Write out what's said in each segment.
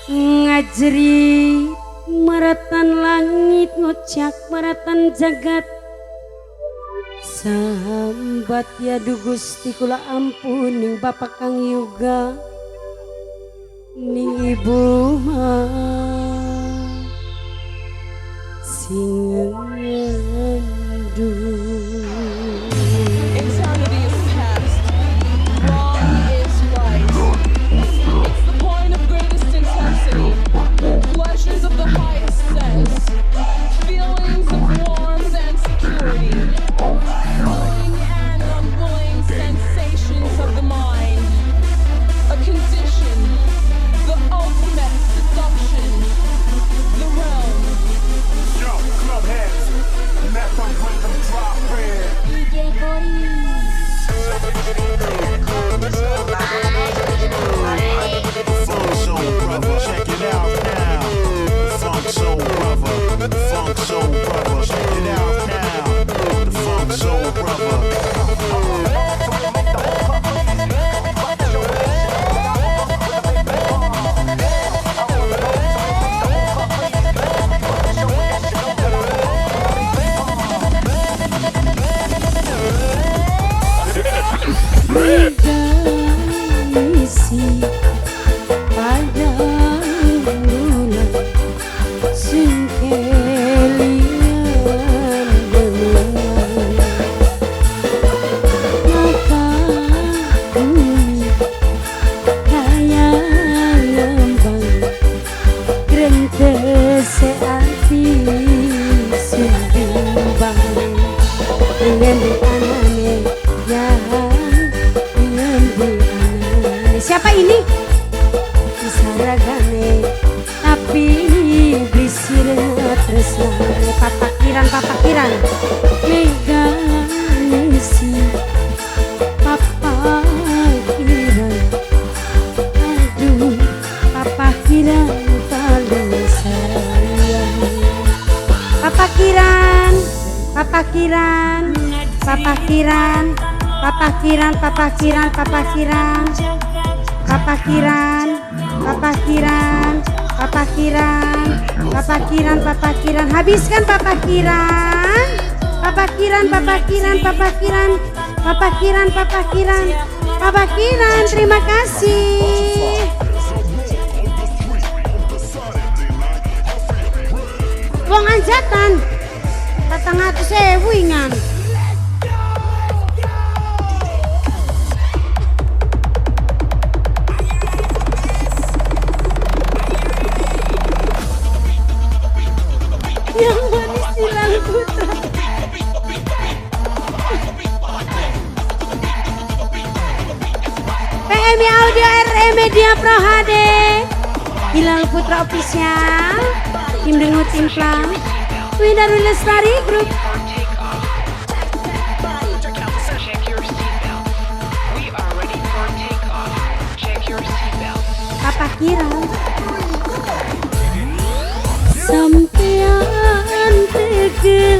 ngajri maratan langit ngocak maratan jagat sambat ya du Gusti kula ampuning Bapak Kang Yoga ning ibu mah sing ngendu. Eternity is past. Wrong is right. It's the point of greatest intensity. Pleasures of the highest sense. Feelings of warmth and security. Willing and unwilling sensations of the mind. A condition. The ultimate seduction. The realm. Yo, club heads, let the rhythm drop in. Funk Soul Brother, check it out now. The Funk Soul Brother, the Funk Soul Brother, check it out now. The Funk Soul Brother. Misi padang bulan sing kelian demen maka bumi kaya ngembang grentese ati sing bimbang dengan anane yang siapa ini? Disaragane tapi blisirna tresnane papakiran meganisi papakiran aduh papakiran paling sayang papakiran papakiran papakiran papakiran papakiran papakiran papakiran papakiran papakiran papakiran papakiran habiskan papakiran papakiran papakiran papakiran papakiran papakiran papakiran terima kasih. Wong anjatan 400.000 ingan. Yang manis silang putra PMI Audio RE Media Pro HD Hilal Putra Official Tim Dengut Implang Windarul Lestari Group Papa Kira sampean tegel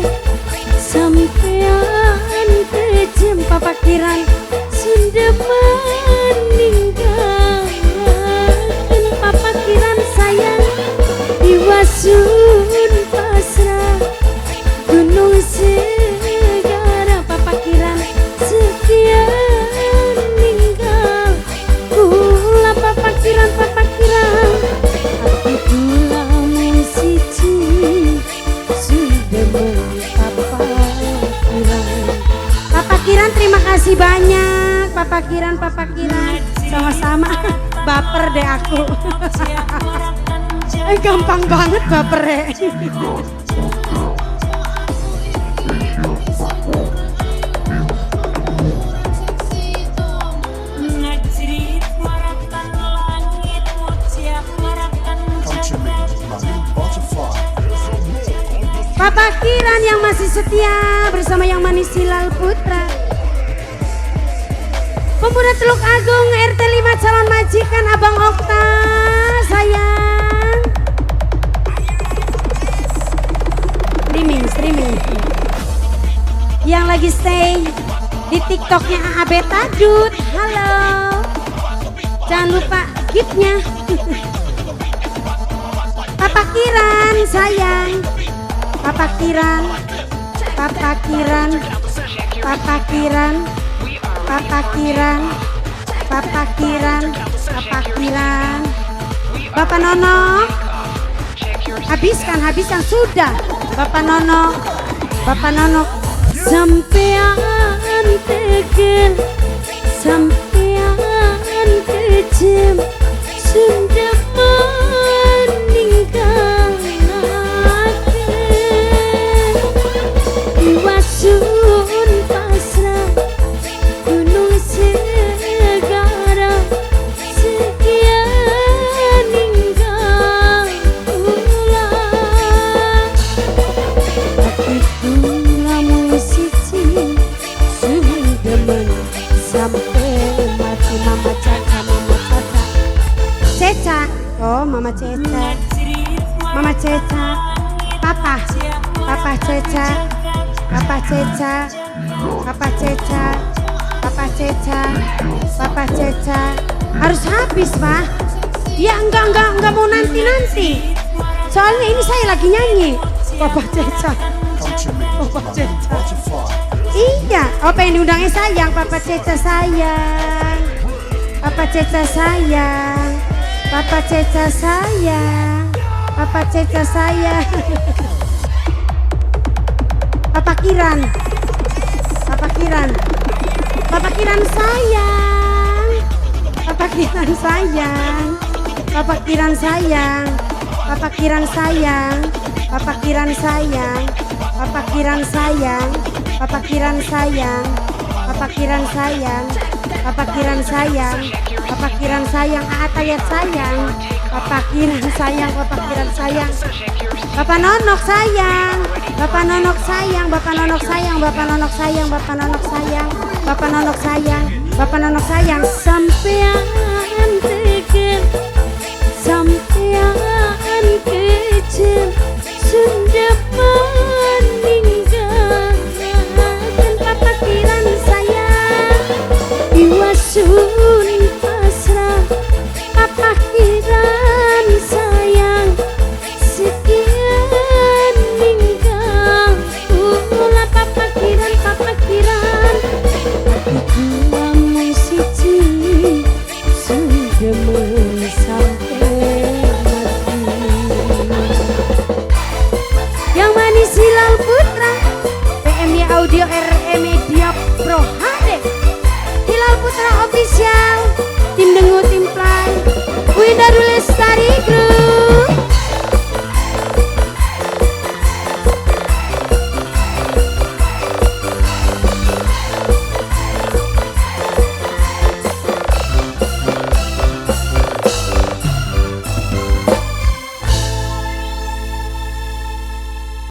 sampean kejem papakiran sindeman ninggalkan papakiran sayang diwasun pasrah gunung segara papakiran sekian ninggal kula papakiran papakiran aku kula Papakiran terima kasih banyak Papakiran sama-sama baper deh aku gampang banget baper deh. Papakiran yang masih setia bersama yang manis Hilal Putra. Pemuda Teluk Agung RT 5 calon majikan Abang Okta sayang. Streaming. Yang lagi stay di TikToknya AA Beta Dut. Halo. Jangan lupa giftnya. Papa Kiran sayang. Papa Kiran. Papa Kiran. Papa Kiran. Papa Kiran. Papa Kiran. Papa Kiran. Bapak Nono. Habiskan sudah. Bapak Nono. Bapak Nono. Sampean tegel, sampean kejam, sudah meninggalkan Iwasun pasrah gunung segara sekian ninggal ulang hatiku lamun siji demen sampai mati mama caca Ceca oh mama Ceca papa Ceca papa Ceca harus habis Pak ya enggak mau nanti soalnya ini saya lagi nyanyi Papa Ceca iya, oh pengen diundangnya sayang, Papa Ceca sayang. Papa Ceca sayang. Papa Ceca sayang. Papa Ceca sayang. Papa Kiran. Papa Kiran. Papa Kiran sayang. Papa Kiran sayang. Papa Kiran sayang. Papa Kiran sayang. Papa Kiran sayang. Papa Kiran sayang. Papa Kiran sayang, Papa Kiran sayang, Papa Kiran sayang, Papa Kiran sayang, Atayat sayang, Papa Kiran sayang, Papa Kiran sayang, Papa Nonok sayang, Papa Nonok sayang, Papa Nonok sayang, Papa Nonok sayang, Papa Nonok sayang, Papa Nonok sayang, Papa Nonok sayang, sampean